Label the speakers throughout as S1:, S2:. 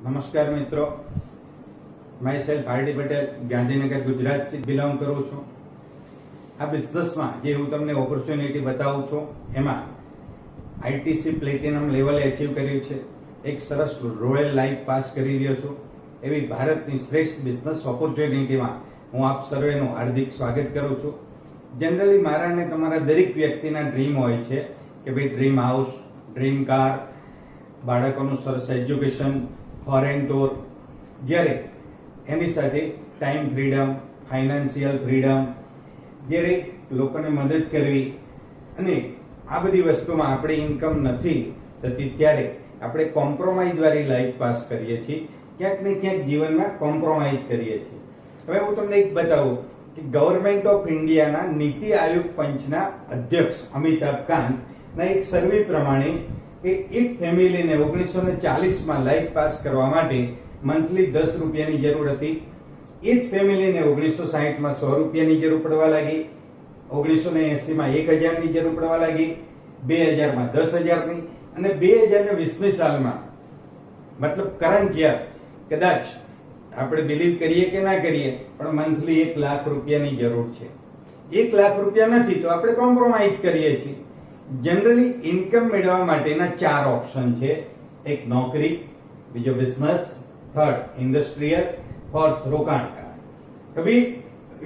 S1: નમસ્કાર મિત્રો, myself RD Patel, Gandhinagar ગુજરાતથી બિલોંગ કરું છું. આ બિઝનેસમાં જે હું તમને ઓપોર્ચ્યુનિટી બતાવું છું એમાં આઈટીસી પ્લેટિનમ લેવલે અચીવ કર્યું છે. એક સરસ રોયલ લાઈફ પાસ કરી રહ્યો છું. એવી ભારતની શ્રેષ્ઠ બિઝનેસ ઓપોર્ચ્યુનિટીમાં હું આપ સર્વેનું હાર્દિક સ્વાગત કરું છું. જનરલી મારા અને તમારા દરેક વ્યક્તિના ડ્રીમ હોય છે કે ભાઈ ડ્રીમ હાઉસ, ડ્રીમ કાર, બાળકોનું સરસ એજ્યુકેશન, ફોરેન ટૂર, જ્યારે એની સાથે ટાઈમ ફ્રીડમ, ફાઇનાન્શિયલ ફ્રીડમ, જ્યારે લોકોને મદદ કરવી, અને આ બધી વસ્તુમાં આપણી ઇન્કમ નથી થતી ત્યારે આપણે કોમ્પ્રોમાઇઝ વાળી લાઈફ પાસ કરીએ છીએ. ક્યાંક ને ક્યાંક જીવનમાં કોમ્પ્રોમાઇઝ કરીએ છીએ. હવે હું તમને એક બતાવું કે ગવર્મેન્ટ ઓફ ઇન્ડિયાના નીતિ આયોગ પંચના અધ્યક્ષ અમિતાભ કાંતના એક સર્વે પ્રમાણે કે એક ફેમિલીને 1940માં લાઈફ પાસ કરવા માટે મંથલી 10 રૂપિયાની જરૂર હતી. એ જ ફેમિલીને 1960માં 100 રૂપિયાની જરૂર પડવા લાગી, 1980માં 1000ની જરૂર પડવા લાગી, 2000માં 10000ની, અને 2020ની સાલમાં મતલબ કરંટ યર કદાચ આપણે બિલીવ કરીએ કે ના કરીએ પણ મંથલી 1 લાખ રૂપિયાની જરૂર છે. 1 લાખ રૂપિયા નથી તો આપણે કોમ્પ્રોમાઇઝ કરીએ છીએ. જનરલી ઇન્કમ મેળવવા માટેના 4 ઓપ્શન છે. એક નોકરી, બીજો બિઝનેસ, થર્ડ ઇન્ડસ્ટ્રીયલ, ફોર્થ રોકાણકાર. હવે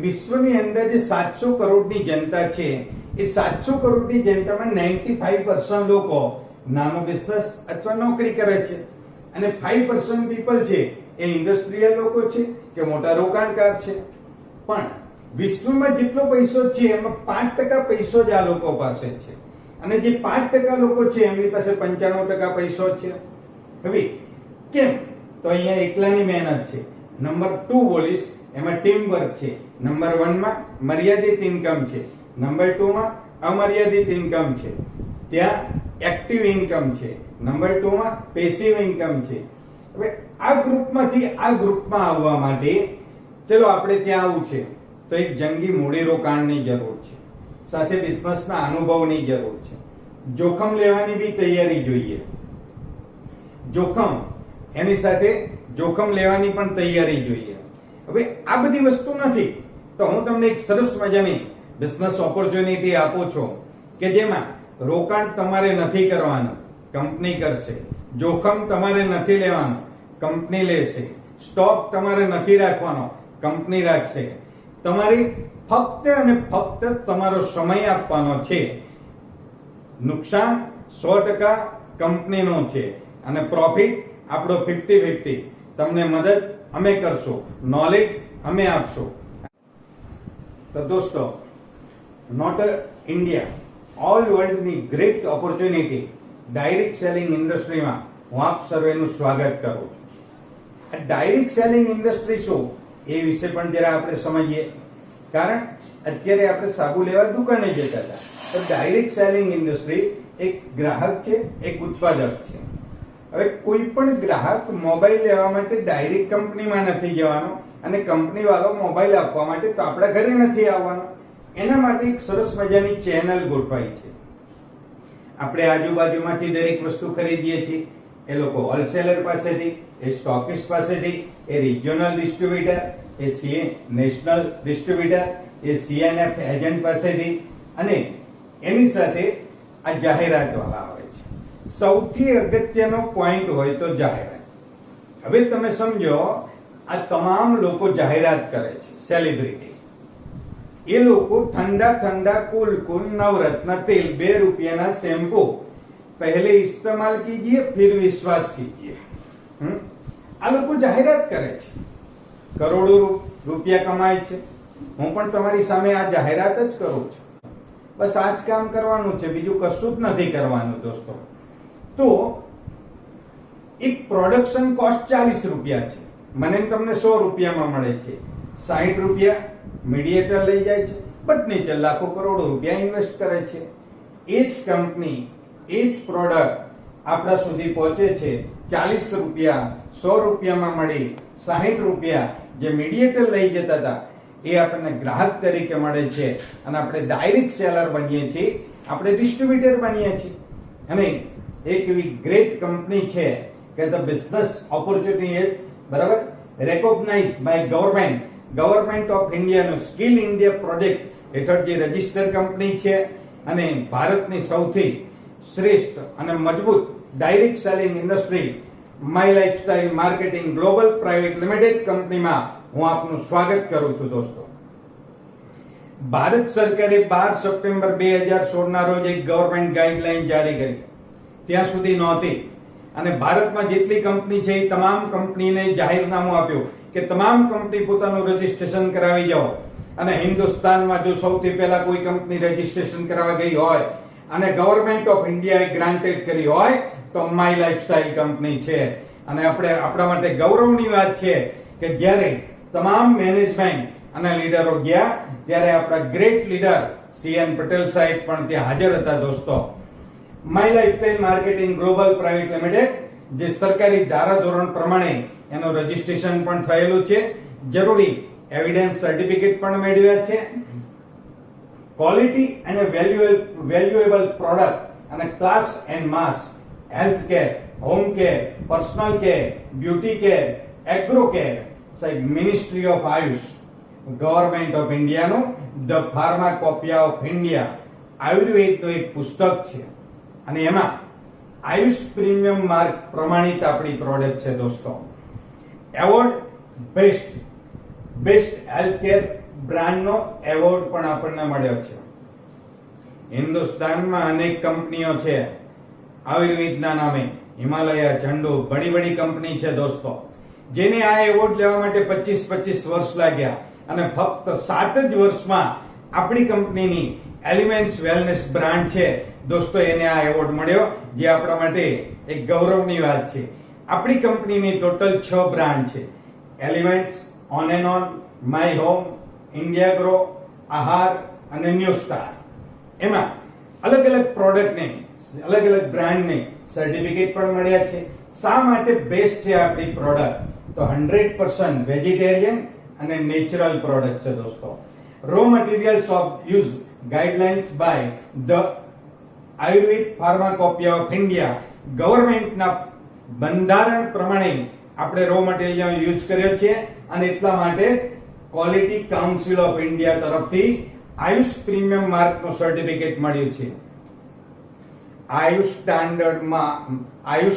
S1: વિશ્વની અંદર જે 700 કરોડની જનતા છે એ 700 કરોડની જનતામાં 95% લોકો નાનો બિઝનેસ અથવા નોકરી કરે છે, અને 5% પીપલ છે એ ઇન્ડસ્ટ્રીયલ લોકો છે કે મોટા રોકાણકાર છે. પણ વિશ્વમાં જેટલો પૈસો છે એમાં 5% પૈસો જ આ લોકો પાસે છે, અને જે 5% લોકો છે એમની પાસે 95% પૈસો છે. હવે કેમ? તો અહીંયા એકલાની મહેનત છે. નંબર 2 બોલીશ, એમાં ટીમ વર્ક છે. નંબર 1માં મર્યાદિત ઇન્કમ છે, નંબર 2માં અમર્યાદિત ઇન્કમ છે, ત્યાં એક્ટિવ ઇન્કમ છે, નંબર 2માં પેસિવ ઇન્કમ છે. હવે આ ગ્રુપમાંથી આ ગ્રુપમાં આવવા માટે ચલો આપણે ત્યાં આવવું છે તો એક જંગી મૂડી રોકાણની જરૂર છે, સાથે બિઝનેસના અનુભવની જરૂર છે, જોખમ લેવાની બી તૈયારી જોઈએ. જોખમ એની સાથે જોખમ લેવાની પણ તૈયારી જોઈએ. હવે આ બધી વસ્તુ નથી તો હું તમને એક સરસ મજાની બિઝનેસ ઓપોર્ચ્યુનિટી આપું છું કે જેમાં રોકાણ તમારે નથી કરવાનું, કંપની કરશે. જોખમ તમારે નથી લેવાનું, કંપની લેશે. સ્ટોક તમારે નથી રાખવાનો, કંપની રાખશે. તમારે ફક્ત અને ફક્ત તમારો સમય આપવાનો છે. નુકસાન 100% કંપનીનો છે, અને પ્રોફિટ આપણો 50-50. તમને મદદ અમે કરશું, નોલેજ અમે આપશું. તો દોસ્તો, નોટ ઇન્ડિયા, ઓલ વર્લ્ડની ગ્રેટ ઓપોર્ચ્યુનિટી ડાયરેક્ટ સેલિંગ ઇન્ડસ્ટ્રીમાં હું આપ સર્વેનું સ્વાગત કરું છું. આ ડાયરેક્ટ સેલિંગ ઇન્ડસ્ટ્રી શું એ વિશે પણ જરા આપણે સમજીએ. કારણ અત્યારે આપણે સાબુ લેવા દુકાને જતા હતા, તો ડાયરેક્ટ સેલિંગ ઇન્ડસ્ટ્રી એક ગ્રાહક છે, એક ઉત્પાદક છે. હવે કોઈ પણ ગ્રાહક મોબાઈલ લેવા માટે ડાયરેક્ટ કંપનીમાં નથી જવાનો, અને કંપની વાળો મોબાઈલ આપવા માટે તો આપણા ઘરે નથી આવવાનો. એના માટે એક સરસ મજાની ચેનલ ગોઠવાઈ છે. આપણે આજુબાજુમાંથી દરેક વસ્તુ ખરીદીએ છીએ. એ લોકો હોલસેલર પાસેથી, એ સ્ટોકિસ્ટ પાસેથી, એ રિજિયોનલ ડિસ્ટ્રીબ્યુટર, એ નેશનલ ડિસ્ટ્રીબ્યુટર, એ CNF એજન્ટ પાસેથી, અને એની સાથે આ જાહેરાત વાળા આવે છે. સૌથી અગત્યનો પોઈન્ટ હોય તો જાહેરાત. હવે તમે સમજો, આ તમામ લોકો જાહેરાત કરે છે. સેલિબ્રિટી એ લોકો ठंडा कूल नवरत्न तेल 2 रुपया शैम्पू पहले इस्तेमाल कीजिए फिर विश्वास कीजिए. આ લોકો જાહેરાત કરે છે, કરોડો રૂપિયા કમાય છે. હું પણ તમારી સામે આ જાહેરાત જ કરું છું. બસ આ જ કામ કરવાનું છે, બીજું કશું જ નથી કરવાનું દોસ્તો. તો એક પ્રોડક્શન કોસ્ટ 40 રૂપિયા છે, મને તમને 100 રૂપિયામાં મળે છે. 60 રૂપિયા મીડિયેટર લઈ જાય છે, બટ નીચે લાખો કરોડો રૂપિયા ઇન્વેસ્ટ કરે છે. એ જ કંપની, એ જ પ્રોડક્ટ આપણા સુધી પહોંચે છે 40 રૂપિયા, 100 રૂપિયામાં મળી 60 રૂપિયા જે મીડિયેટર લઈ જતા હતા એ આપણને ગ્રાહક તરીકે મળે છે, અને આપણે ડાયરેક્ટ સેલર બનીએ છીએ, આપણે ડિસ્ટ્રીબ્યુટર બનીએ છીએ. અને એક એવી ગ્રેટ કંપની છે કે ધ બિઝનેસ ઓપોર્ચ્યુનિટી ઇઝ બરાબર રેકોગ્નાઇઝ બાય ગવર્મેન્ટ ઓફ ઇન્ડિયાનું સ્કિલ ઇન્ડિયા પ્રોજેક્ટ હેઠળ જે રજિસ્ટર કંપની છે અને ભારતની સૌથી શ્રેષ્ઠ અને મજબૂત direct selling industry my lifestyle marketing global private limited કંપનીમાં હું આપનું સ્વાગત કરું છું દોસ્તો. ભારત સરકારે 12 સપ્ટેમ્બર 2016 ના રોજ એક ગવર્મેન્ટ ગાઈડલાઈન જારી કરી. ત્યાં સુધી નહોતી અને ભારતમાં જેટલી કંપની છે એ તમામ કંપનીને જાહેરનામું આપ્યું કે તમામ કંપની પોતાનું રજીસ્ટ્રેશન કરાવી જાઓ. અને હિન્દુસ્તાનમાં જો સૌથી પહેલા કોઈ કંપની રજીસ્ટ્રેશન કરાવવા ગઈ હોય અને ગવર્મેન્ટ ઓફ ઇન્ડિયાએ ગ્રાન્ટેડ કરી હોય તો માય લાઇફસ્ટાઇલ કંપની છે. અને આપણા માટે ગૌરવની વાત છે કે જ્યારે તમામ મેનેજમેન્ટ અને લીડરો ગયા ત્યારે આપણા ગ્રેટ લીડર CN પટેલ સાહેબ પણ ત્યાં હાજર હતા દોસ્તો. My lifestyle marketing global private limited જે સરકારી ધારાધોરણ પ્રમાણે એનું રજીસ્ટ્રેશન પણ થયેલું છે, જરૂરી એવિડન્સ સર્ટિફિકેટ પણ મેળવ્યા છે. ક્વોલિટી અને વેલ્યુએબલ પ્રોડક્ટ અને class and mass health care, home care, personal care, beauty care, agro care સાહેબ ministry of Ayush, government of ઇન્ડિયાનું ધ ફાર્માકોપિયા ઓફ ઇન્ડિયા આયુર્વેદનું એક પુસ્તક છે અને એમાં આયુષ પ્રીમિયમ માર્ક પ્રમાણિત આપણી પ્રોડક્ટ છે દોસ્તો. એવોર્ડ બેસ્ટ હેલ્થકેર બ્રાન્ડનો એવોર્ડ પણ આપણને મળ્યો છે. હિન્દુસ્તાનમાં અનેક કંપનીઓ છે આયુર્વેદના નામે, હિમાલયા, ઝંડુ, બડી કંપની છે દોસ્તો, જેને આ એવોર્ડ લેવા માટે 25 વર્ષ લાગ્યા અને ફક્ત 7 જ વર્ષમાં આપણી કંપનીની એલિમેન્ટ્સ વેલનેસ બ્રાન્ડ છે દોસ્તો, એને આ એવોર્ડ મળ્યો, જે આપણા માટે એક ગૌરવની વાત છે. આપણી કંપનીની ટોટલ 6 બ્રાન્ડ છે: elements, on and on, my home, India grow, આહાર અને ન્યૂ સ્ટાર. એમાં અલગ અલગ પ્રોડક્ટને, અલગ અલગ બ્રાન્ડને સર્ટિફિકેટ પણ મળ્યા છે. શા માટે બેસ્ટ છે આપણી પ્રોડક્ટ? તો 100% વેજીટેરિયન અને નેચરલ પ્રોડક્ટ છે દોસ્તો. Raw materials of use guidelines by the Ayurveda pharmacopoeia of India, ગવર્મેન્ટના બંધારણ પ્રમાણે આપણે રો મટીરિયલ યુઝ કર્યો છે અને એટલા માટે ક્વોલિટી કાઉન્સિલ ઓફ ઇન્ડિયા તરફથી આયુષ પ્રીમિયમ માર્કનું સર્ટિફિકેટ મળ્યું છે. આયુષ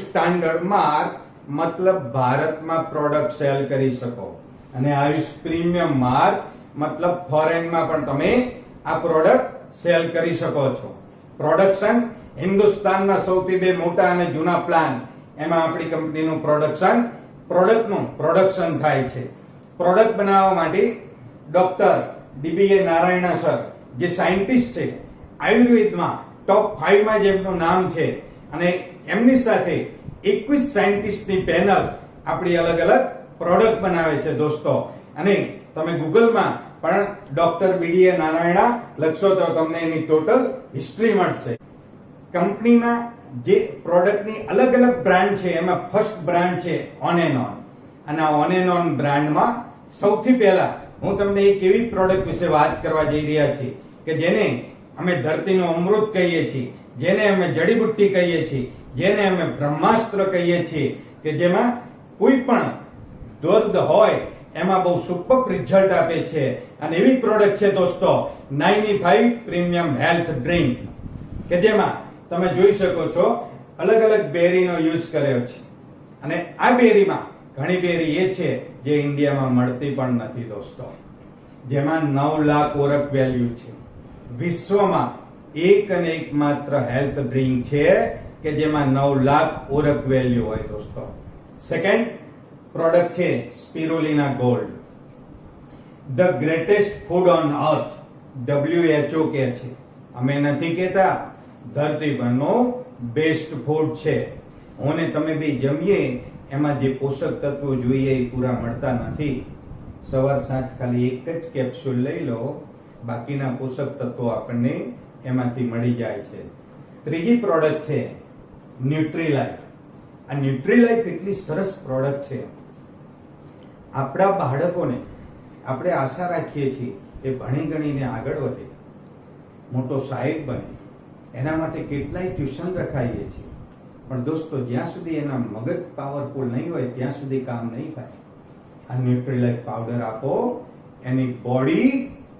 S1: સ્ટાન્ડર્ડ માર્ક મતલબ ભારતમાં પ્રોડક્ટ સેલ કરી શકો અને આયુષ પ્રીમિયમ માર્ક મતલબ ફોરેનમાં પણ તમે આ પ્રોડક્ટ સેલ કરી શકો છો. પ્રોડક્શન હિન્દુસ્તાનના સૌથી 2 મોટા અને જૂના પ્લાન્ટ, એમાં આપણી કંપનીનું પ્રોડક્શન થાય છે. પ્રોડક્ટ બનાવવા માટે ડોક્ટર DBA નારાયણા સર, જે સાયન્ટિસ્ટ છે, આયુર્વેદમાં ટોપ 5 માં જેમનું નામ છે અને એમની સાથે 21 સાયન્ટિસ્ટની પેનલ આપણી અલગ અલગ પ્રોડક્ટ બનાવે છે દોસ્તો. અને તમે ગૂગલમાં પણ ડોક્ટર BDA નારાયણા લખશો તો તમને એની ટોટલ હિસ્ટ્રી મળશે. કંપનીના જે પ્રોડક્ટની અલગ અલગ બ્રાન્ડ છે એમાં ફર્સ્ટ બ્રાન્ડ છે ઓન એન્ડ ઓન, અને આ ઓન એન્ડ ઓન બ્રાન્ડમાં સૌથી પહેલા હું તમને એક એવી પ્રોડક્ટ વિશે વાત કરવા જઈ રહ્યા છીએ કે જેને અમે ધરતીનું અમૃત કહીએ છીએ, જેને અમે જડીબુટ્ટી કહીએ છીએ, જેને અમે બ્રહ્માસ્ત્ર કહીએ છીએ, કે જેમાં કોઈ પણ દર્દ હોય એમાં બહુ સુપર રિઝલ્ટ આપે છે. અને એવી પ્રોડક્ટ છે દોસ્તો 95 પ્રીમિયમ હેલ્થ ડ્રિંક, કે જેમાં તમે જોઈ શકો છો અલગ અલગ બેરીનો યુઝ કર્યો છે. અને આ બેરીમાં ઘણી બેરી એ છે જે ઇન્ડિયામાં મળતી પણ નથી દોસ્તો, જેમાં 9 લાખ ઓરક વેલ્યુ છે. વિશ્વમાં એક અને એકમાત્ર હેલ્થ ડ્રિંક છે કે જેમાં 9 લાખ ઓરક વેલ્યુ હોય દોસ્તો. સેકન્ડ પ્રોડક્ટ છે spirulina gold, the greatest food on earth, WHO કહે છે, અમે નથી કહેતા. ધરતી પરનો બેસ્ટ ફૂડ છે. હું ને તમે બી જમીએ એમાં જે પોષક તત્વો જોઈએ એ પૂરા મળતા નથી. સવાર સાંજ ખાલી એક જ કેપ્સ્યુલ લઈ લો, બાકીના પોષક તત્વો આપણને એમાંથી મળી જાય છે. ત્રીજી પ્રોડક્ટ છે ન્યુટ્રીલાઇફ. આ ન્યુટ્રીલાઇફ એટલી સરસ પ્રોડક્ટ છે, આપણા બાળકોને આપણે આશા રાખીએ છીએ કે ભણી ગણીને આગળ વધે, મોટો સાહેબ બને, એના માટે કેટલાય ટ્યુશન રખાઈએ છીએ. પણ દોસ્તો જ્યાં સુધી એના મગજ પાવરફુલ નહીં હોય ત્યાં સુધી કામ નહીં થાય. આ ન્યુટ્રીલાઇટ પાવડર આપો, એની બોડી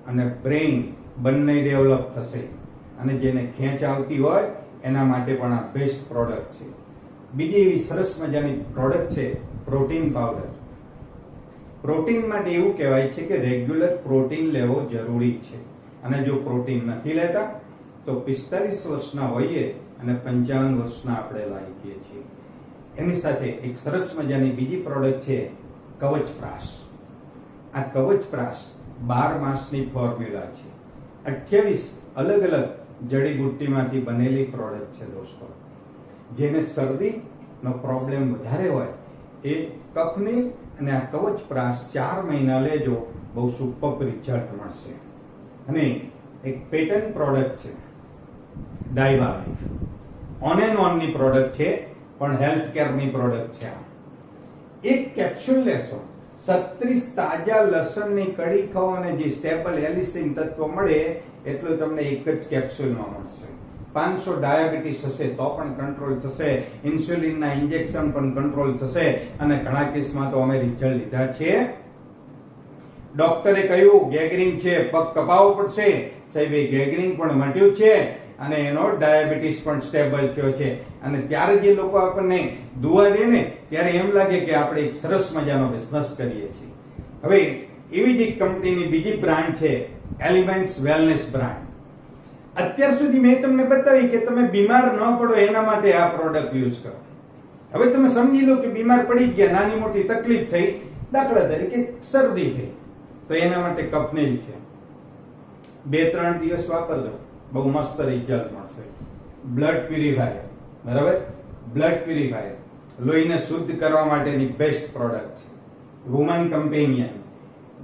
S1: અને બ્રેઇન બંને ડેવલપ થશે, અને જેને ખેંચ આવતી હોય એના માટે પણ આ બેસ્ટ પ્રોડક્ટ છે. બીજી એવી સરસ મજાની પ્રોડક્ટ છે પ્રોટીન પાવડર. પ્રોટીન માટે એવું કહેવાય છે કે રેગ્યુલર પ્રોટીન લેવો જરૂરી છે, અને જો પ્રોટીન નથી લેતા તો 45 વર્ષના હોઈએ અને 55 વર્ષના આપણે લાગીએ છીએ. એની સાથે એક સરસ મજાની બીજી પ્રોડક્ટ છે કવચપ્રાશ. આ કવચપ્રાશ 12 માસની ફોર્મ્યુલા છે. 28 અલગ અલગ જડીબુટ્ટીમાંથી બનેલી પ્રોડક્ટ છે દોસ્તો. જેને શરદીનો પ્રોબ્લેમ વધારે હોય એ કફની અને આ કવચપ્રાશ 4 મહિના લેજો, બહુ સુપર રિઝલ્ટ મળશે. અને એક પેટન્ટ પ્રોડક્ટ છે ડાયબા લાઈફ. ઓન એન્ડ ઓનની પ્રોડક્ટ છે, પણ હેલ્થ કેરની પ્રોડક્ટ છે. એક કેપ્સ્યુલ લેશો, 36 તાજા લસણની કડી ખાઓ અને જે સ્ટેબલ એલિસિન તત્વ મળે એટલું તમને એક જ કેપ્સ્યુલમાં મળશે. 500 ડાયાબિટીસ હશે તો પણ કંટ્રોલ થશે, ઇન્સ્યુલિનના ઇન્જેક્શન પણ કંટ્રોલ થશે, અને ઘણા કેસમાં તો અમે રિઝલ્ટ લીધા છે. ડોક્ટરે કહ્યું ગેંગ્રીન છે, પગ કપાવવો પડશે, સાહેબ એ ગેંગ્રીન પણ મટ્યું છે અને એનો ડાયાબિટીસ પણ સ્ટેબલ થયો છે. અને ત્યારે જે લોકો આપણને દુઆ દે ને ત્યારે એમ લાગે કે આપણે એક સરસ મજાનો બિઝનેસ કરીએ છીએ. હવે એવી જ એક કંપનીની બીજી બ્રાન્ડ છે એલિમેન્ટ્સ વેલનેસ બ્રાન્ડ. અત્યાર સુધી મેં તમને બતાવી કે તમે બીમાર ન પડો એના માટે આ પ્રોડક્ટ યુઝ કરો. હવે તમે સમજી લો કે બીમાર પડી ગયા, નાની મોટી તકલીફ થઈ, દાખલા તરીકે શરદી થઈ, તો એના માટે કફનેલ છે. 2-3 દિવસ વાપરજો, બહુ મસ્ત રિઝલ્ટ મળશે. બ્લડ પ્યુરિફાયર, બરાબર, બ્લડ પ્યુરિફાયર લોહીને શુદ્ધ કરવા માટેની બેસ્ટ પ્રોડક્ટ છે. વુમન કમ્પેનિયન,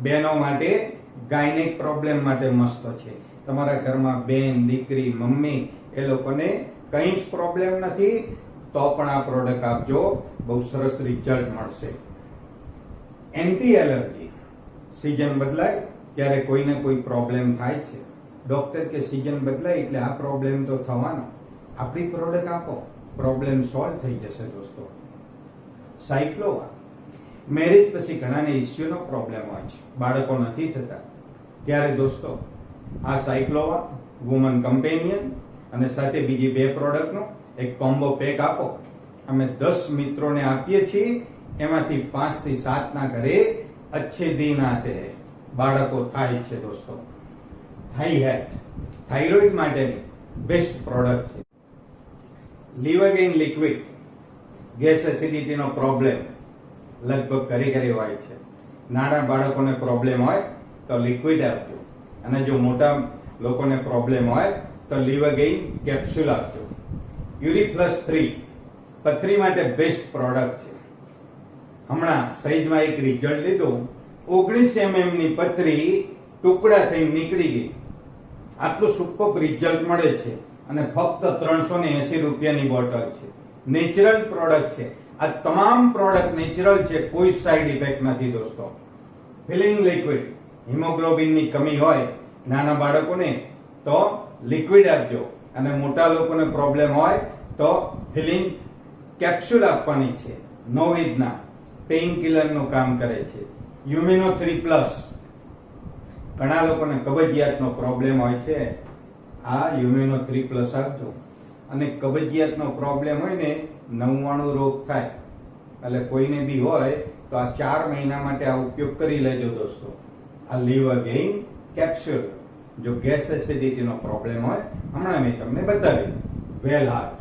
S1: બહેનો માટે ગાયનેક પ્રોબ્લેમ માટે મસ્ત છે. તમારા ઘરમાં બેન, દીકરી, મમ્મી એ લોકોને કંઈ જ પ્રોબ્લેમ નથી તો પણ આ પ્રોડક્ટ આપજો, બહુ સરસ રિઝલ્ટ મળશે. એન્ટી એલર્જી, સીઝન બદલાય ત્યારે કોઈને કોઈ પ્રોબ્લેમ થાય છે, ડોક્ટર કે સીઝન બદલાય એટલે આ પ્રોબ્લેમ તો થવાનો, આપણી પ્રોડક્ટ આપો, પ્રોબ્લેમ સોલ્વ થઈ જશે દોસ્તો. સાયક્લોવા, મેરેજ પછી ઘણાને ઇસ્યુનો પ્રોબ્લેમ હોય છે, બાળકો નથી થતા, ત્યારે દોસ્તો આ સાયક્લોવા, વુમન કમ્પેનિયન અને સાથે બીજી 2 પ્રોડક્ટનો એક કોમ્બો પેક આપો. અમે 10 મિત્રોને આપીએ છીએ, એમાંથી 5 થી 7 ના ઘરે अच्छे दिन आते हैं, બાળકો થાય છે દોસ્તો. થાઈ હેલ્થ, થાઇરોઇડ માટેની બેસ્ટ પ્રોડક્ટ છે. લિવરગેઇન લિક્વિડ, ગેસ એસિડિટીનો પ્રોબ્લેમ લગભગ ઘરે હોય છે. નાના બાળકોને પ્રોબ્લેમ હોય તો લિક્વિડ આપજો, અને જો મોટા લોકોને પ્રોબ્લેમ હોય તો લિવરગેઇન કેપ્સ્યુલ આપજો. યુરિપ્લસ 3 પથરી માટે બેસ્ટ પ્રોડક્ટ છે. હમણાં સહેજમાં એક રિઝલ્ટ લીધું, 19 mm ની પથરી ટુકડા થઈ નીકળી ગઈ. આટલું સુપર રિઝલ્ટ મળે છે, અને ફક્ત 380 રૂપિયાની બોટલ છે. નેચરલ પ્રોડક્ટ છે. આ તમામ પ્રોડક્ટ નેચરલ છે, કોઈ સાઈડ ઇફેક્ટ નથી દોસ્તો. ફિલિંગ લિક્વિડ, હિમોગ્લોબિનની કમી હોય નાના બાળકોને તો લિક્વિડ આપજો, અને મોટા લોકોને પ્રોબ્લેમ હોય તો ફિલિંગ કેપ્સ્યુલ આપવાની છે. નોવિદના પેઇન કિલરનું કામ કરે છે. યુમિનો 3+, ઘણા લોકોને કબજિયાતનો પ્રોબ્લેમ હોય છે, આ યુમિનો 3+ આપજો. અને કબજિયાતનો પ્રોબ્લેમ હોય ને 99 રોગ થાય, એટલે કોઈને બી હોય તો આ 4 મહિના માટે આ ઉપયોગ કરી લેજો દોસ્તો. આ લિવરગેઇન કેપ્સ્યુલ, જો ગેસ એસિડિટીનો પ્રોબ્લેમ હોય, હમણાં મેં તમને બતાવ્યું. વેલ હાર્ટ,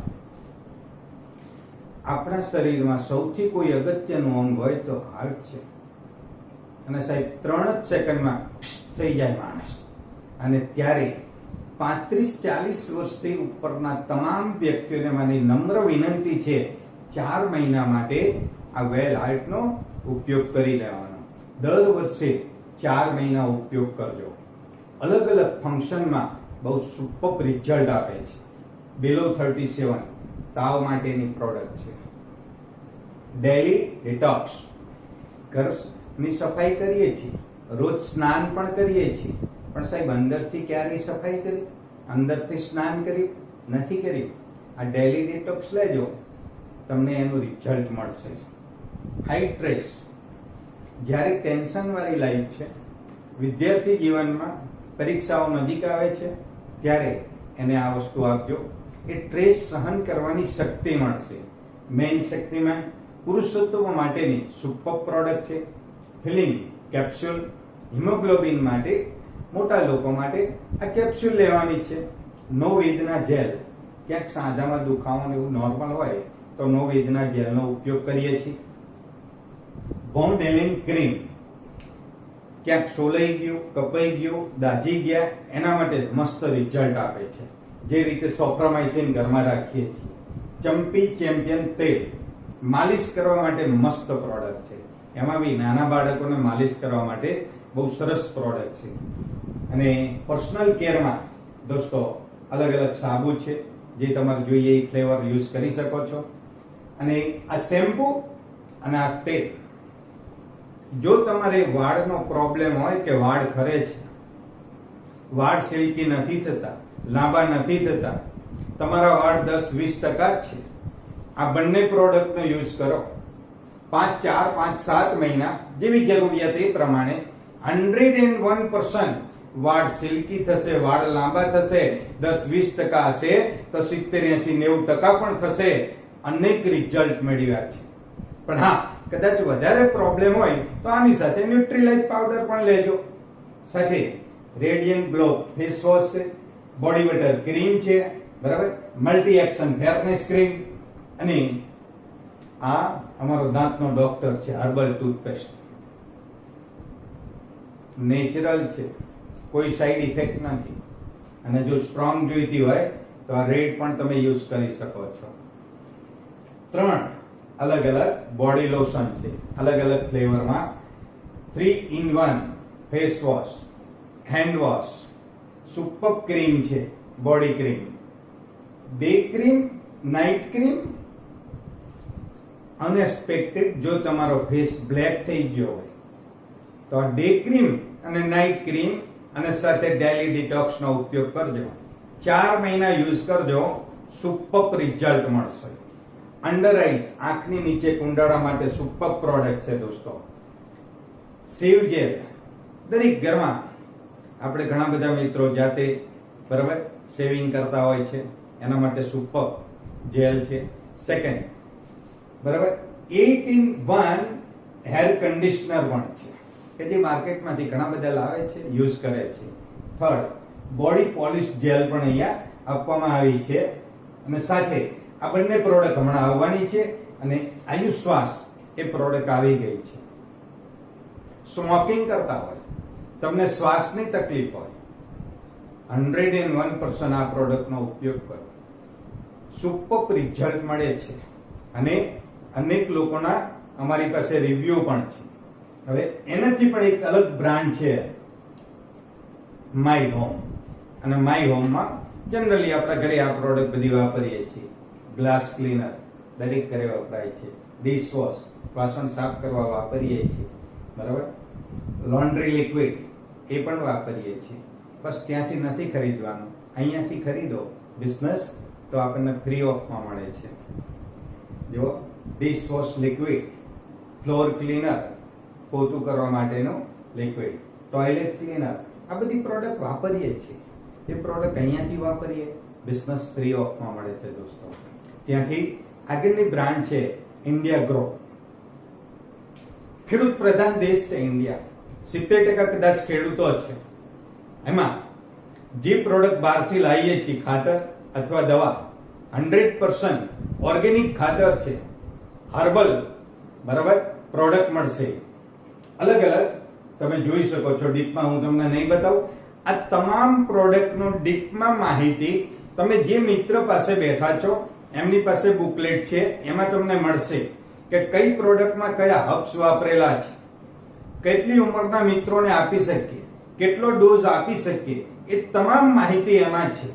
S1: આપણા શરીરમાં સૌથી કોઈ અગત્યનું અંગ હોય તો હાર્ટ છે. અને સાહેબ 3 જ સેકન્ડમાં થઈ જાય માણસ. અને ત્યારે 35-40 વર્ષથી ઉપરના તમામ વ્યક્તિઓને મારી નમ્ર વિનંતી છે, 4 મહિના માટે આ વેલ હાર્ટનો ઉપયોગ કરી લેવાનો. દર વર્ષે 4 મહિના ઉપયોગ કરજો. અલગ અલગ ફંક્શનમાં બહુ સુપર રિઝલ્ટ આપે છે. બિલો 37 તાવ માટેની પ્રોડક્ટ છે. ડેલી ડિટોક્સ, ઘરની સફાઈ કરીએ છીએ, રોજ સ્નાન પણ કરીએ છીએ, પણ સાહેબ અંદરથી ક્યારેય સફાઈ કરી, અંદરથી સ્નાન કર્યું નથી કર્યું. આ ડેલી ડિટોક્સ લેજો, તમને એનું રિઝલ્ટ મળશે. હાઈ સ્ટ્રેસ, જ્યારે ટેન્શન વાળી લાઈફ છે, વિદ્યાર્થી જીવનમાં પરીક્ષાઓ નજીક આવે છે, ત્યારે એને આ વસ્તુ આપજો. એ સ્ટ્રેસ સહન કરવાની શક્તિ મળશે. મેઇન શક્તિમાં પુરુષત્વ માટેની સુપર પ્રોડક્ટ છે. ફિલિંગ કેપ્સ્યુલ, હિમોગ્લોબિન માટે મોટા લોકો માટે આ કેપ્સ્યુલ લેવાની છે. નો વેદના જેલ, ક્યાંક સાંધામાં દુખાવો એવું નોર્મલ હોય તો નો વેદના જેલનો ઉપયોગ કરીએ છીએ. બોન્ડ હેલિંગ ક્રીમ, ક્યાંક સોલાઈ ગયું, કપાઈ ગયું, દાજી ગયા, એના માટે મસ્ત રિઝલ્ટ આપે છે. જે રીતે સોપ્રામાઇસિન ઘરમાં રાખીએ છીએ. ચંપી ચેમ્પિયન તેલ, માલિશ કરવા માટે મસ્ત પ્રોડક્ટ છે. એમાં બી નાના બાળકોને માલિશ કરવા માટે બહુ સરસ પ્રોડક્ટ છે. અને પર્સનલ કેરમાં દોસ્તો અલગ અલગ સાબુ છે, જે તમારે જોઈએ એ ફ્લેવર યુઝ કરી શકો છો. અને આ શેમ્પુ અને આ તેલ, જો તમારે વાળનો પ્રોબ્લેમ હોય કે વાળ ખરે છે, વાળ સિલ્કી નથી થતા, લાંબા નથી થતા, તમારા વાળ 10-20% જ છે, આ બંને પ્રોડક્ટનો યુઝ કરો. 4, 5, 7 મહિના જેવી જરૂરિયાત એ પ્રમાણે 101% વાળ સિલ્કી થશે, વાળ લાંબા થશે. 10-20% હશે તો 70-80-90% પણ થશે. અનેક રિઝલ્ટ મેળવ્યા છે. પણ હા, કદાચ વધારે પ્રોબ્લેમ હોય તો આની સાથે ન્યુટ્રીલાઇટ પાવડર પણ લેજો. સાથે રેડિયન્ટ ગ્લો ફેસ વોશ છે, બોડી બટર ક્રીમ છે, બરાબર, મલ્ટી એક્શન ફેરનેસ ક્રીમ, અને આ અમારો દાંતનો ડોક્ટર છે હર્બલ ટૂથપેસ્ટ. નેચરલ છે, કોઈ સાઈડ ઇફેક્ટ નથી. અને જો સ્ટ્રોંગ જોઈતી હોય તો આ રેડ પણ તમે યુઝ કરી શકો છો. 3 અલગ અલગ બોડી લોશન છે, અલગ અલગ ફ્લેવરમાં. 3-in-1 face wash, hand wash, super cream છે, body cream, day cream, night cream. Unexpected જો તમારો ફેસ બ્લેક થઈ ગયો હોય તો ડે ક્રીમ અને નાઇટ ક્રીમ અને સાથે ડેલી ડિટોક્સ નો ઉપયોગ કરજો. 4 મહિના યુઝ કરજો, સુપર રિઝલ્ટ મળશે. અંડર આઈઝ, આંખની નીચે કુંડાળા માટે સુપર પ્રોડક્ટ છે દોસ્તો. સેવ જેલ, દરેક ઘરમાં આપણે ઘણા બધા મિત્રો જાતે બરાબર સેવિંગ કરતા હોય છે, એના માટે સુપર જેલ છે. સેકન્ડ, બરાબર, 8-in-1 હેર કન્ડિશનર પણ છે, કે જે માર્કેટમાંથી ઘણા બધા લાવે છે, યુઝ કરે છે. થર્ડ, બોડી પોલિશ જેલ પણ અહીંયા આપવામાં આવી છે. અને સાથે આ બંને પ્રોડક્ટ હમણાં આવવાની છે, અને આયુશ્વાસ એ પ્રોડક્ટ આવી ગઈ છે. સ્મોકિંગ કરતા હોય, તમને શ્વાસની તકલીફ હોય, 101% આ પ્રોડક્ટનો ઉપયોગ કરો, સુપર રિઝલ્ટ મળે છે. અને અનેક લોકોના અમારી પાસે રિવ્યુ પણ છે. હવે એનાથી પણ એક અલગ બ્રાન્ડ છે માય હોમ. અને માય હોમમાં જનરલી આપણા ઘરે આ પ્રોડક્ટ બધી વાપરીએ છીએ. ગ્લાસ ક્લીનર દરેક ઘરે વપરાય છે. ડિશ વોશ, વાસણ સાફ કરવા વાપરીએ છીએ, બરાબર. લોન્ડ્રી લિક્વિડ એ પણ વાપરીએ છીએ. બસ ત્યાંથી નથી ખરીદવાનું, અહીંયાથી ખરીદો બિઝનેસ તો આપણને ફ્રી ઓફમાં મળે છે. જો dish wash liquid, floor cleaner, પોતું કરવા માટેનું લિક્વિડ, ટોયલેટ ક્લીનર, આ બધી પ્રોડક્ટ વાપરીએ છીએ. એ પ્રોડક્ટ અહીંયાથી વાપરીએ, બિઝનેસ ફ્રી ઓફમાં મળે છે દોસ્તો. ત્યાંથી આગળની બ્રાન્ડ છે ઇન્ડિયા ગ્રો. ખેડૂત પ્રધાન દેશ છે ઇન્ડિયા, 70% કદાચ ખેડૂતો જ છે. એમાં જે પ્રોડક્ટ બહારથી લાવીએ છીએ, ખાતર અથવા દવા, 100% ઓર્ગેનિક ખાતર છે, હર્બલ, બરાબર, પ્રોડક્ટ મળશે. અલગ અલગ તમે જોઈ શકો છો. ડીપમાં હું તમને નહીં બતાવું. આ તમામ પ્રોડક્ટનો ડીપમાં માહિતી તમે જે મિત્ર પાસે બેઠા છો એમની પાસે બુકલેટ છે, એમાં તમને મળશે કે કઈ પ્રોડક્ટમાં કયા હર્બ્સ વાપરેલા છે, કેટલી ઉંમરના મિત્રોને આપી શકીએ, કેટલો ડોઝ આપી શકીએ, એ તમામ માહિતી એમાં છે.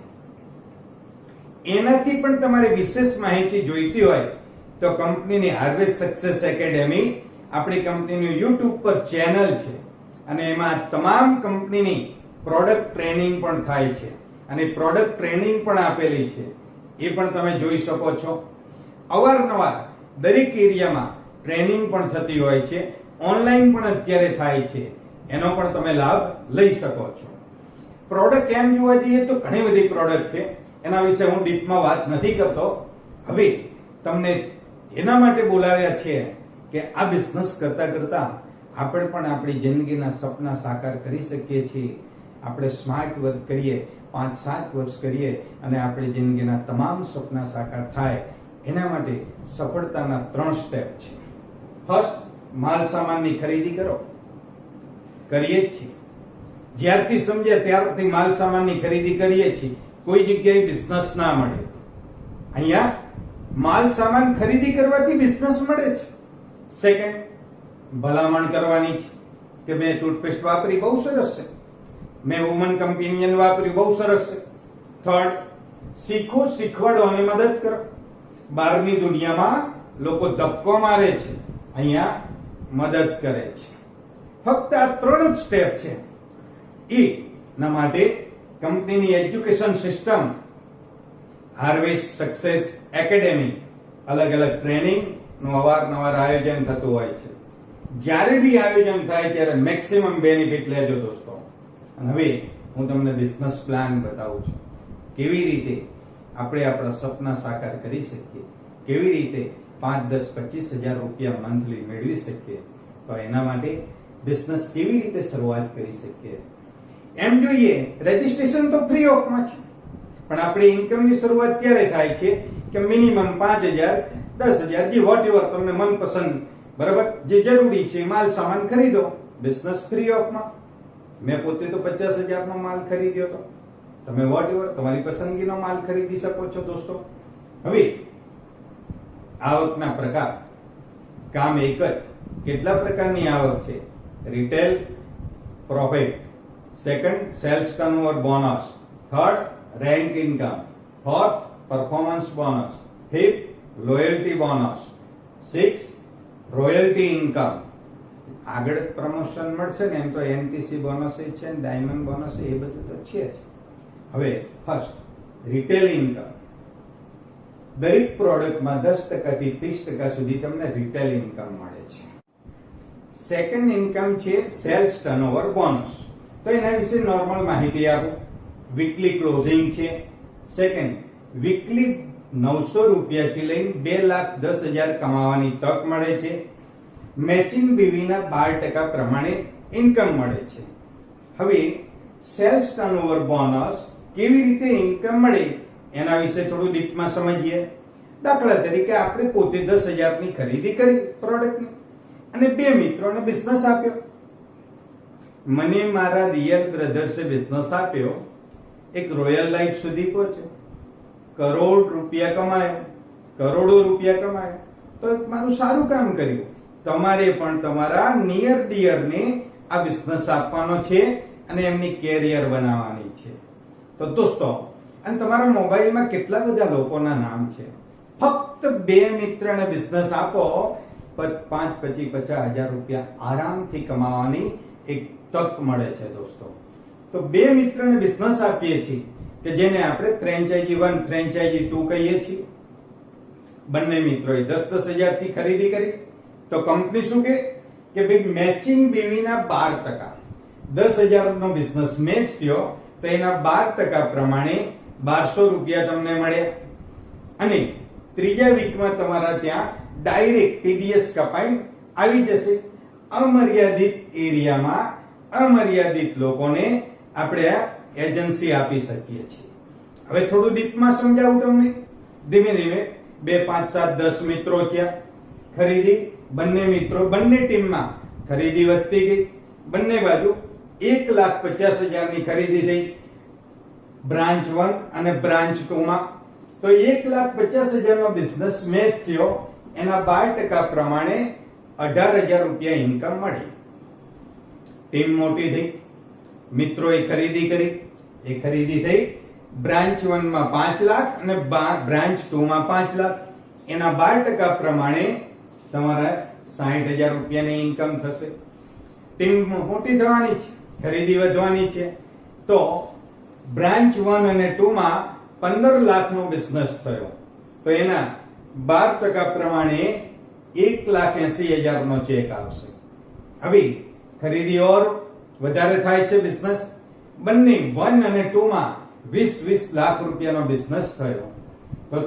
S1: એનાથી પણ તમારે વિશેષ માહિતી જોઈતી હોય તો કંપનીની હાર્વેસ્ટ સક્સેસ એકેડેમી, આપણી કંપનીનું યુટ્યુબ પર ચેનલ છે, અને એમાં તમામ કંપનીની પ્રોડક્ટ ટ્રેનિંગ પણ થાય છે, અને પ્રોડક્ટ ટ્રેનિંગ પણ આપેલી છે, એ પણ તમે જોઈ શકો છો. અવારનવાર દરેક એરિયામાં ટ્રેનિંગ પણ થતી હોય છે, ઓનલાઈન પણ અત્યારે થાય છે, એનો પણ તમે લાભ લઈ શકો છો. પ્રોડક્ટ એમ જોવા જઈએ તો ઘણી બધી પ્રોડક્ટ છે, એના વિશે હું ડીપમાં વાત નથી કરતો. હવે તમને એના માટે બોલાવ્યા છે કે આ બિઝનેસ કરતા કરતા આપણે પણ આપણી જિંદગીના સપના સાકાર કરી શકીએ છીએ. આપણે સ્માર્ટ વર્ક કરીએ, 5-7 વર્ષ કરીએ અને આપણી જિંદગીના તમામ સપના સાકાર થાય. એના માટે સફળતાના 3 સ્ટેપ છે. ફર્સ્ટ, માલ સામાનની ખરીદી કરો. કરીએ જ છીએ, જ્યારથી સમજ્યા ત્યારથી માલ સામાનની ખરીદી કરીએ છીએ. કોઈ જગ્યાએ બિઝનેસ ના મળે. અહીંયા માલ સામાન ખરીદી કરવાથી બિઝનેસ મળે છે. સેકન્ડ, ભલામણ કરવાની છે કે મેં ટૂથપેસ્ટ વાપરી, બહુ સરસ છે. મેં વુમન કમ્પેનિયન વાપરી, બહુ સરસ છે. થર્ડ, શીખો, શીખવાડો અને મદદ કરો. બહારની દુનિયામાં લોકો ધક્કો મારે છે, અહીંયા મદદ કરે છે. ફક્ત આ 3 જ સ્ટેપ છે. એના માટે કંપનીની education system harvest success academy અલગ અલગ ટ્રેનિંગ નું અવારનવાર આયોજન થતું હોય છે. જ્યારે બી આયોજન થાય ત્યારે મેક્સિમમ બેનિફિટ લેજો દોસ્તો. અને હવે હું તમને બિઝનેસ પ્લાન બતાવું છું, કેવી રીતે આપણે આપણા સપના સાકાર કરી શકીએ, કેવી રીતે 5, 10, 25 હજાર રૂપિયા મંથલી મેળવી શકીએ. તો એના માટે બિઝનેસ કેવી રીતે શરૂઆત કરી શકીએ. એમ જોઈએ, રજીસ્ટ્રેશન તો ફ્રી ઓફમાં છે, પણ આપણી ઇન્કમની શરૂઆત ક્યારે થાય છે કે મિનિમમ 5,000, 10,000 જે વોટએવર તમને મનપસંદ, બરાબર, જે જરૂરી છે માલ સામાન ખરીદો. બિઝનેસ ફ્રી ઓફમાં. મેં પોતે તો 50,000 નો માલ ખરીદ્યો હતો. તમે વોટએવર તમારી પસંદગીનો માલ ખરીદી શકો છો દોસ્તો. હવે આવકના પ્રકાર, કામ એક જ. કેટલા પ્રકારની આવક છે? Retail profit, second sales turnover bonus, third rent income, fourth performance bonus, fifth loyalty bonus, six royalty income. આગળ પ્રમોશન મળશે ને એમ તો એનટીસી બોનસ છે, ડાયમંડ બોનસ, એ બધું તો છે જ. હવે ફર્સ્ટ, રિટેલ ઇન્કમ. દરેક પ્રોડક્ટમાં 10% થી 30% સુધી તમને રિટેલ ઇન્કમ મળે છે. સેકન્ડ ઇન્કમ છે સેલ્સ ટર્નઓવર બોનસ. તો એના વિશે નોર્મલ માહિતી આપો. વીકલી ક્લોઝિંગ છે. સેકન્ડ, વીકલી 900 રૂપિયાથી લઈને 2,10,000 કમાવાની તક મળે છે. મેચિંગ બીવીના 12% પ્રમાણે ઇન્કમ મળે છે. હવે સેલ્સ ટર્નઓવર બોનસ કેવી રીતે ઇન્કમ મળે એના વિશે થોડું ડીપમાં સમજીએ. દાખલા તરીકે આપણે પોતે 10,000 ની ખરીદી કરી પ્રોડક્ટની અને 2 મિત્રોને બિઝનેસ આપ્યો. મને મારા રિયલ બ્રધર્સે બિઝનેસ આપ્યો, એક રોયલ લાઈફ સુધી પહોંચ્યો, કરોડ રૂપિયા કમાયો, કરોડો રૂપિયા કમાયો. તો એક મારું સારું કામ કર્યું. તમારે પણ તમારા નિયર ડિયરને આ બિઝનેસ આપવાનો છે અને એમની કેરિયર બનાવવાની છે. તો દોસ્તો, અને તમારા મોબાઈલમાં કેટલા બધા લોકોના નામ છે. ફક્ત 2 મિત્રને બિઝનેસ આપો, 5, 25, 50,000 રૂપિયા આરામથી કમાવાની એક તક મળે છે દોસ્તો. તો 2 મિત્રને બિઝનેસ આપીએ છીએ કે જેને આપણે ફ્રેન્ચાઇઝી 1, ફ્રેન્ચાઇઝી 2 કહીએ છીએ. બંને મિત્રોએ 10,000 થી ખરીદી કરી. તો કંપની શું કે ભાઈ મેચિંગ બીવીના 12%, 10,000 નો બિઝનેસ મેચ થયો તો એના 12% પ્રમાણે 1,200 રૂપિયા તમને મળ્યા. અને ત્રીજા વીકમાં તમારા ત્યાં ડાયરેક્ટ ટીડીએસ કપાઈ આવી જશે. અમર્યાદિત એરિયામાં અમર્યાદિત લોકોને આપણે એજન્સી આપી શકીએ છીએ. હવે થોડું ડીપમાં સમજાવું તમને. ધીમે ધીમે 2, 5, 7, 10 મિત્રો થયા. ખરીદી બંને મિત્રો, બંને ટીમમાં ખરીદી વધતી ગઈ. બંને બાજુ 1,50,000 ની ખરીદી થઈ બ્રાન્ચ 1 અને બ્રાન્ચ 2 માં. તો 1,50,000 નો બિઝનેસ મેચ થયો. એના 12% પ્રમાણે 18,000 રૂપિયા ઇન્કમ મળી. ટીમ મોટી થઈ, મિત્રોએ ખરીદી કરી. એ ખરીદી થઈ બ્રાન્ચ 1 માં 5 લાખ અને બ્રાન્ચ 2 માં 5 લાખ. એના 12% પ્રમાણે તમારા 60,000 રૂપિયાની ઇન્કમ થશે. ટીમ મોટી થવાની છે, ખરીદી વધવાની છે. તો બ્રાન્ચ 1 અને 2 માં 15 લાખનો બિઝનેસ થયો. તો એના 12% પ્રમાણે 1,80,000 નો ચેક આવશે. હવે ખરીદી ઓર વધારે થાય છે બિઝનેસ, બંને 1 અને 2 માં 20 લાખ રૂપિયાનો બિઝનેસ થયો તો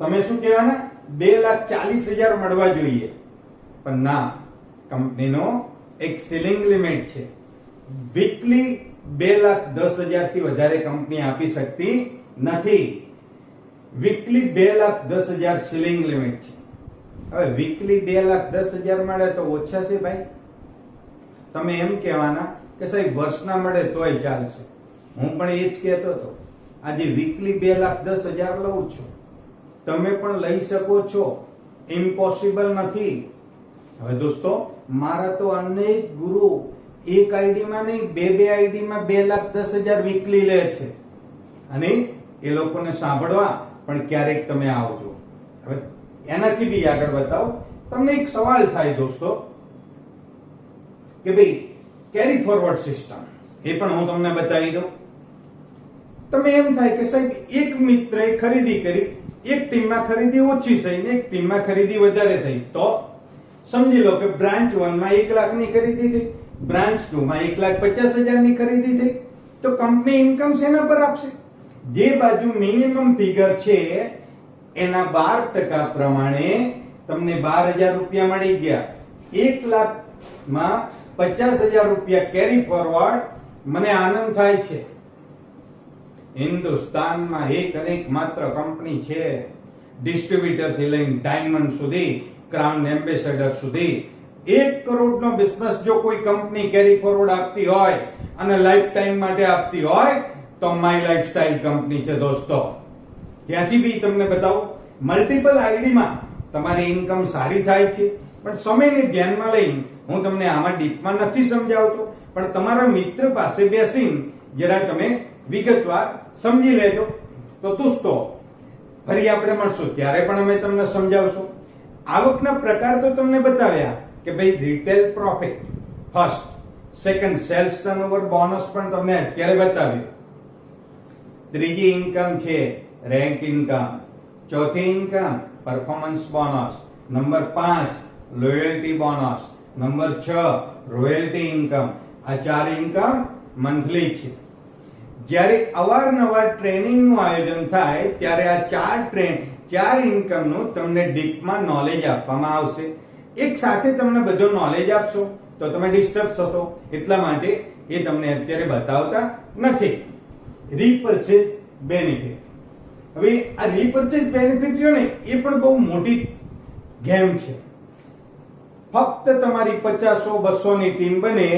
S1: તમે શું કહેવાના 2,40,000 મળવા જોઈએ. પણ ના, કંપનીનો એક સીલિંગ લિમિટ છે. વીકલી 2,10,000 થી વધારે કંપની આપી શકતી નથી. વીકલી 2,10,000 સીલિંગ લિમિટ છે. હવે વીકલી 2,10,000 મળે તો ઓછા છે ભાઈ. તમે એમ કહેવાના કે સાહેબ વર્ષના મળે તોય ચાલશે. હું પણ એ જ કહેતો હતો. આજે વીકલી 2,10,000 લઉં છું, તમે પણ લઈ શકો છો, ઇમ્પોસિબલ નથી. હવે દોસ્તો, મારા તો અનેક ગુરુ એક આઈડીમાં નહીં, બે આઈડીમાં 2,10,000 વીકલી લે છે. અને એ લોકોને સાંભળવા પણ ક્યારેક તમે આવજો. હવે એનાથી બી આગળ બતાવો. તમને એક સવાલ થાય દોસ્તો કે ભાઈ કેરી ફોરવર્ડ સિસ્ટમ, એ પણ હું તમને બતાવી દઉં. તમે એમ થાય કે સાહેબ એક મિત્રએ ખરીદી કરી, એક ટીમમાં ખરીદી ઓછી થઈ ને એક ટીમમાં ખરીદી વધારે થઈ, તો સમજી લો કે બ્રાન્ચ 1 માં 1 લાખની ખરીદી થઈ, બ્રાન્ચ 2 માં 1,50,000 ની ખરીદી થઈ, તો કંપની ઇન્કમ શેના પર આપશે? જે બાજુ મિનિમમ ફિગર છે એના 12% પ્રમાણે તમને 12,000 રૂપિયા મળી ગયા. 1 લાખમાં 50,000 રૂપિયા કેરી ફોરવર્ડ. મને આનંદ થાય છે, હિન્દુસ્તાનમાં એક અને એક માત્ર કંપની છે, ડિસ્ટ્રીબ્યુટર થી લઈને ડાયમંડ સુધી, ક્રાઉન એમ્બેસેડર સુધી 1 કરોડનો બિઝનેસ જો કોઈ કંપની કેરી ફોરવર્ડ આપતી હોય અને લાઈફ ટાઈમ માટે આપતી હોય તો માય લાઈફસ્ટાઈલ કંપની છે દોસ્તો. ત્યાંથી બી તમને બતાવો, મલ્ટિપલ આઈડીમાં તમારી ઇન્કમ સારી થાય છે. પણ સમયને ધ્યાનમાં લઈને હું તમને આમાં ડીપમાં નથી સમજાવતો, પણ તમારા મિત્ર પાસે બેસીને જરા તમે વિગતવાર સમજી લેજો. તો દોસ્તો, ફરી આપણે મળશું ત્યારે પણ અમે તમને સમજાવશું. આવકના પ્રકાર તો તમને બતાવ્યા કે ભાઈ retail profit first, second sales turnover, bonus પણ તમને અત્યારે બતાવ્યું. ત્રીજી ઇન્કમ છે રેન્ક ઇન્કમ, ચોથી income performance bonus, number 5 loyalty bonus, number 6 royalty income. આ 4 ઇન્કમ મંથલી છે. જ્યારે અવારનવાર ટ્રેનિંગ નું આયોજન થાય ત્યારે આ 4 ઇન્કમનું તમને ડીપમાં નોલેજ આપવામાં આવશે. એક સાથે તમને બધું નોલેજ આપશો તો તમે ડિસ્ટર્બ થશો, એટલા માટે એ તમને અત્યારે બતાવતા નથી. રીપર્ચેઝ બેનિફિટ. હવે આ રીપર્ચેઝ બેનિફિટ જો ને એ પણ બહુ મોટી ગેમ છે. ફક્ત તમારી 50-100-200 ની ટીમ બને,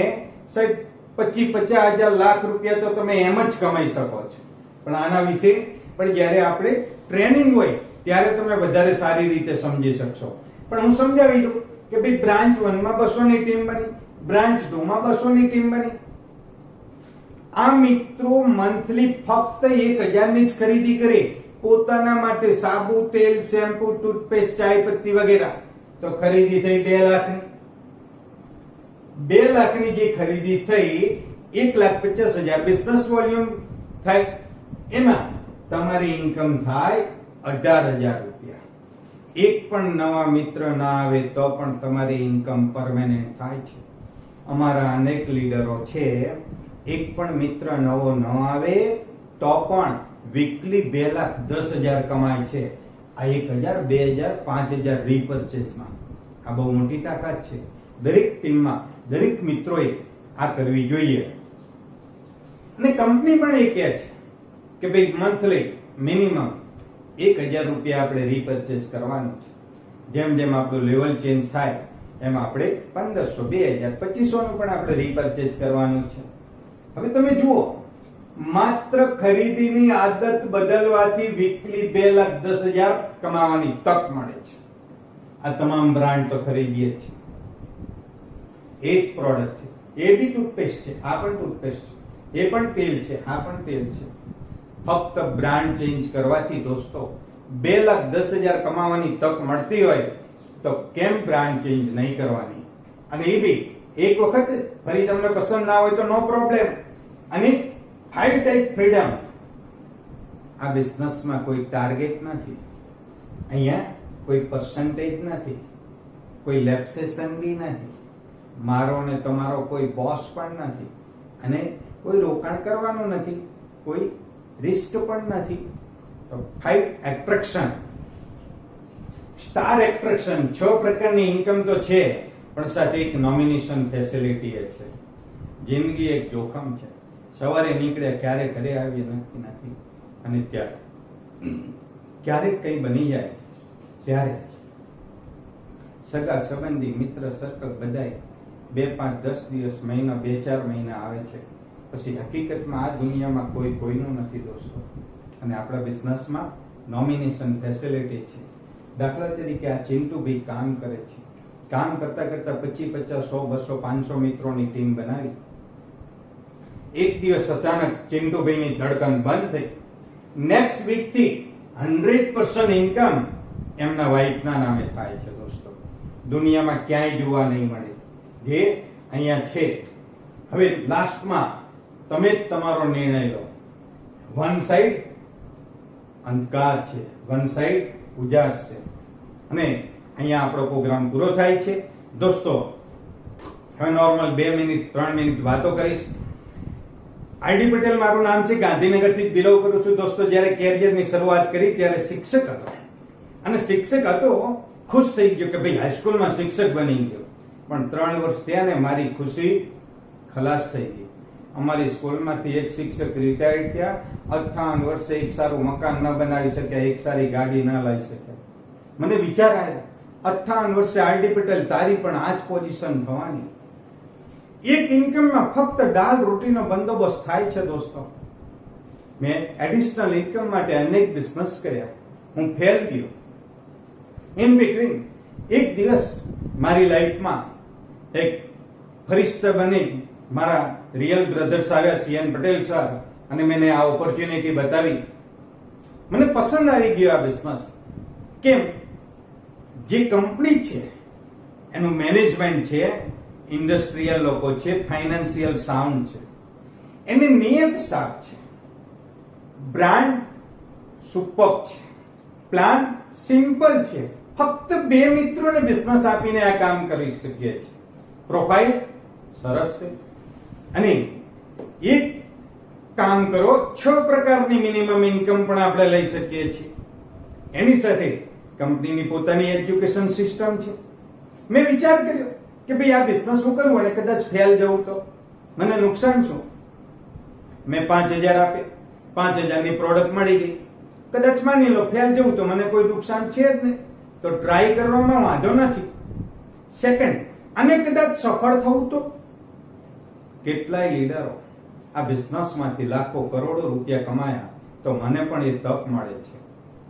S1: સાહેબ 25,000 લાખ રૂપિયા તો તમે એમ જ કમાઈ શકો છો. પણ આના વિશે પણ જ્યારે આપણે ટ્રેનિંગ હોય ત્યારે તમે વધારે સારી રીતે સમજી શકશો. પણ હું સમજાવી દઉં કે ભાઈ બ્રાન્ચ 1 માં 200 ની ટીમ બની, બ્રાન્ચ 2 માં 200 ની ટીમ બની. આ મિત્રો મંથલી ફક્ત 1,000 ની જ ખરીદી કરે પોતાના માટે, સાબુ, તેલ, શેમ્પુ, ટૂથપેસ્ટ, ચાય પત્તી વગેરે, તો ખરીદી થઈ 2 લાખની. 2 લાખની જે ખરીદી થઈ 1,50,000 બિઝનેસ વોલ્યુમ થાય, એમાં તમારી ઇન્કમ થાય 18,000 રૂપિયા. એક પણ નવા મિત્ર ના આવે તો પણ તમારી ઇન્કમ પરમેનન્ટ થાય છે. અમારા અનેક લીડરો છે, એક પણ મિત્ર નવો ન આવે તો પણ વીકલી 2,10,000 કમાય છે. આ 1,000, 2,000, 5,000 રીપર્ચેસમાં. આ બહુ મોટી તાકાત છે. દરેક ટીમમાં દરેક મિત્રોએ આ કરવી જોઈએ. અને કંપની પણ એ કહે છે કે ભાઈ મંથલી મિનિમમ 1,000 રૂપિયા આપણે રીપર્ચેસ કરવાનું છે. જેમ જેમ આપણું લેવલ ચેન્જ થાય એમ આપણે 1,500, 2,000, 2,500 નું પણ આપણે રીપર્ચેસ કરવાનું છે. હવે તમે જુઓ, માત્ર ખરીદીની આદત બદલવાથી વીકલી 2,10,000 કમાવાની તક મળે છે. આ તમામ બ્રાન્ડ તો ખરીદીએ છે, એ જ પ્રોડક્ટ છે. એ બી ટૂથપેસ્ટ છે, આ પણ ટૂથપેસ્ટ છે, એ પણ તેલ છે, આ પણ તેલ છે. ફક્ત બ્રાન્ડ ચેન્જ કરવાથી દોસ્તો 2,10,000 કમાવાની તક મળતી હોય તો કેમ બ્રાન્ડ ચેન્જ નહીં કરવાની? અને એ બી એક વખત, ફરી તમને પસંદ ના હોય તો નો પ્રોબ્લેમ. અને 5 ટાઈપ ફ્રીડમ. આ બિઝનેસમાં કોઈ ટાર્ગેટ નથી. અહીંયા કોઈ પર્સન્ટેજ નથી, કોઈ લેપ્સેશન બી નથી, મારો ને તમારો કોઈ બોસ પણ નથી, અને કોઈ રોકાણ કરવાનું નથી, કોઈ રિસ્ક પણ નથી. તો 5 એટ્રેક્શન, સ્ટાર એટ્રેક્શન, 6 પ્રકારની ઇન્કમ તો છે, પણ સાથે એક નોમિનેશન ફેસિલિટી એ છે. જિંદગી એક જોખમ છે. સવારે નીકળ્યા ક્યારે ઘરે આવીએ નક્કી નથી, અને ક્યારેક કઈ બની જાય ત્યારે સગા સંબંધી મિત્ર સર્કલ બધાય 2, 5, 10 દિવસ, મહિના, 2, 4 મહિના આવે છે. પછી હકીકતમાં આ દુનિયામાં કોઈ કોઈનું નથી દોસ્તો. અને આપણા બિઝનેસમાં નોમિનેશન ફેસિલિટી છે. દાખલા તરીકે આ ચિંટુભાઈ કામ કરે છે. કામ કરતા કરતા 25, 50, 100, 200, 500 મિત્રોની ટીમ બનાવી. એક દિવસ અચાનક ચિંટુભાઈની ધડકન બંધ થઈ. નેક્સ્ટ વીક થી 100% ઇન્કમ એમના વાઇફના નામે થાય છે દોસ્તો. દુનિયામાં ક્યાંય જોવા નહીં મળે જે અહીંયા છે. હવે લાસ્ટમાં તમે જ તમારો નિર્ણય લો. વન સાઈડ અંધકાર છે, વન સાઈડ ઉજાસ છે. અને અહીંયા આપણો પ્રોગ્રામ પૂરો થાય છે દોસ્તો. હવે નોર્મલ 2 મિનિટ 3 મિનિટ વાતો કરીશ. આઈડી પટેલ મારું નામ છે, ગાંધીનગરથી બિલોંગ કરું છું દોસ્તો. જ્યારે કેરિયરની શરૂઆત કરી ત્યારે શિક્ષક હતો, અને શિક્ષક હતો, ખુશ થઈ ગયો કે ભાઈ હાઈસ્કૂલમાં શિક્ષક બની ગયો. પણ 3 વર્ષ થયા ને મારી ખુશી ખલાસ થઈ ગઈ. અમારી સ્કૂલમાંથી એક શિક્ષક રિટાયર્ડ થયા. 58 વર્ષે એક સારું મકાન ન બનાવી શક્યા, એક સારી ગાડી ન લઈ શક્યા. મને વિચાર આવ્યો, 58 વર્ષે આરડી પટેલ તારી પણ આ જ પોઝિશન થવાની. એક ઇન્કમમાં ફક્ત દાળ રોટીનો બંદોબસ્ત થાય છે દોસ્તો. મેં એડિશનલ ઇન્કમ માટે અનેક બિઝનેસ કર્યા. હું ફેલ ગયો. ઇન બિટવીન એક દિવસ મારી લાઈફમાં એક ફરિશ્તા બની મારા રિયલ બ્રધર્સ આવ્યા, સીએન પટેલ સર, અને મેં આ ઓપોર્ચ્યુનિટી બતાવી. મને પસંદ આવી ગયો આ બિઝનેસ. કેમ? જે કંપની છે એનું મેનેજમેન્ટ છે, ઇન્ડસ્ટ્રીયલ લોકો છે, ફાઇનાન્સિયલ સાઉન્ડ છે, એની નિયત સાફ છે, બ્રાન્ડ સુપર છે, પ્લાન સિમ્પલ છે. ફક્ત 2 મિત્રોને બિઝનેસ આપીને આ કામ કરી શકીએ છીએ. પ્રોફાઇલ સરસ છે, અને એક કામ કરો, 6 પ્રકારની મિનિમમ ઇન્કમ પણ આપણે લઈ શકીએ છીએ. એની સાથે કંપનીની પોતાની એજ્યુકેશન સિસ્ટમ છે. મેં વિચાર કર્યો કે ભાઈ આ બિઝનેસ હું કરું અને કદાચ ફેલ જવું તો મને નુકસાન શું. મેં 5000 આપે, 5000 ની પ્રોડક્ટ મળી ગઈ. કદાચ માની લો ફેલ જવું તો મને કોઈ નુકસાન છે જ નહીં, તો ટ્રાય કરવામાં વાંધો નથી. સેકન્ડ, અને કદાચ સફળ થવું તો કેટલાય લીડરો આ બિઝનેસમાંથી લાખો કરોડો રૂપિયા કમાયા, તો મને પણ એ તક મળે છે.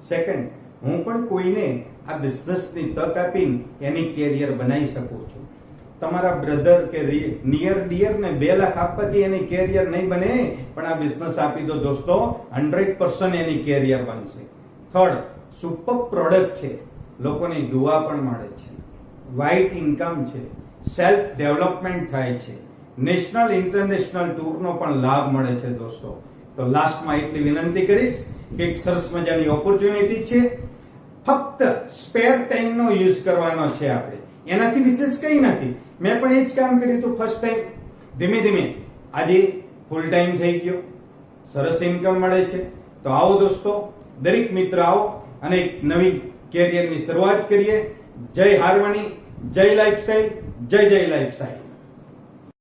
S1: સેકન્ડ, હું પણ કોઈને આ બિઝનેસની તક આપીને એની કેરિયર બનાવી શકું છું. તમારા બ્રધર કે નિયર ડિયર ને 2 લાખ આપવાથી એની કેરિયર નહીં બને, પણ આ બિઝનેસ આપી દો દોસ્તો, 100% એની કેરિયર બનશે. થર્ડ, સુપર પ્રોડક્ટ છે, લોકોની દુઆ પણ મળે છે, વાઇટ ઇન્કમ છે, સેલ્ફ ડેવલપમેન્ટ થાય છે, નેશનલ ઇન્ટરનેશનલ ટૂરનો પણ લાભ મળે છે દોસ્તો. તો લાસ્ટમાં એટલી વિનંતી કરીશ કે એક સરસ મજાની ઓપોર્ચ્યુનિટી છે. ફક્ત સ્પેર ટાઈમનો યુઝ કરવાનો છે આપણે, એનાથી વિશેષ કંઈ નથી. મેં પણ એ જ કામ કર્યું હતું ફર્સ્ટ ટાઈમ. ધીમે ધીમે આજે ફૂલ ટાઈમ થઈ ગયો, સરસ ઇન્કમ મળે છે. તો આવો દોસ્તો, દરેક મિત્ર આવો અને એક નવી કેરિયરની શરૂઆત કરીએ. જય હાર્મની, જય લાઈફસ્ટાઈલ, જય જય લાઈફસ્ટાઈલ.